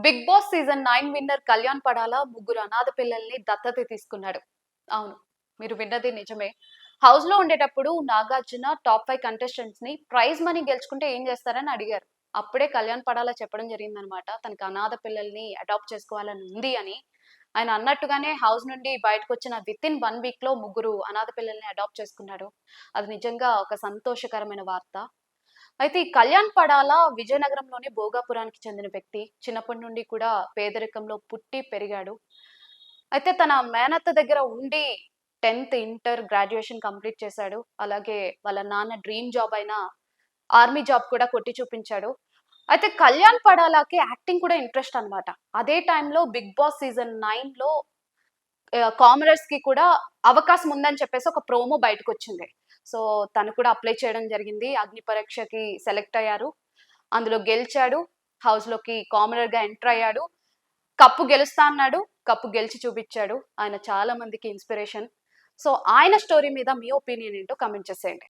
Big Boss season 9 winner Kalyan పడాలా ముగ్గురు అనాథ పిల్లల్ని దత్తత తీసుకున్నాడు. అవును. మీరు విన్నది నిజమే. హౌస్‌లో ఉండేటప్పుడు నాగార్జున టాప్ 5 కంటెస్టెంట్స్‌ని ప్రైజ్ మనీ గెలుచుకుంటే ఏం చేస్తారని అడిగారు. అప్పుడే కళ్యాణ్ పడాలా చెప్పడం జరిగిందనమాట. తనకి అనాథ పిల్లల్ని అడాప్ట్ చేసుకోవాలని ఉంది అని. ఆయన అన్నట్టుగానే హౌస్ నుండి బయటకొచ్చిన వితిన్ 1 వీక్‌లో ముగ్గురు అనాథ పిల్లల్ని అడాప్ట్ చేసుకున్నాడు. అది నిజంగా ఒక సంతోషకరమైన వార్త. అయితే ఈ కళ్యాణ్ పడాలా విజయనగరంలోని భోగాపురానికి చెందిన వ్యక్తి. చిన్నప్పటి నుండి కూడా పేదరికంలో పుట్టి పెరిగాడు. అయితే తన మేనత్త దగ్గర ఉండి 10థ్, ఇంటర్, గ్రాడ్యుయేషన్ కంప్లీట్ చేశాడు. అలాగే వాళ్ళ నాన్న డ్రీమ్ జాబ్ అయిన ఆర్మీ జాబ్ కూడా కొట్టి చూపించాడు. అయితే కళ్యాణ్ పడాలాకి యాక్టింగ్ కూడా ఇంట్రెస్ట్ అన్నమాట. అదే టైంలో 'బిగ్ బాస్' సీజన్ 9లో కామనర్స్‌కి కూడా అవకాశం ఉందని చెప్పేసి ఒక ప్రోమో బయటకొచ్చింది. సో, తను కూడా అప్లై చేయడం జరిగింది. అగ్ని పరీక్షకి సెలెక్ట్ అయ్యారు. అందులో గెలిచాడు. హౌస్‌లోకి కామనర్‌గా ఎంటర్ అయ్యాడు. కప్పు గెలుస్తా అన్నాడు. కప్పు గెలిచి చూపిచ్చాడు. ఆయన చాలా మందికి ఇన్‌స్పిరేషన్. సో, ఆయన స్టోరీ మీద మీ ఒపీనియన్ ఏంటో కామెంట్ చేసేయండి.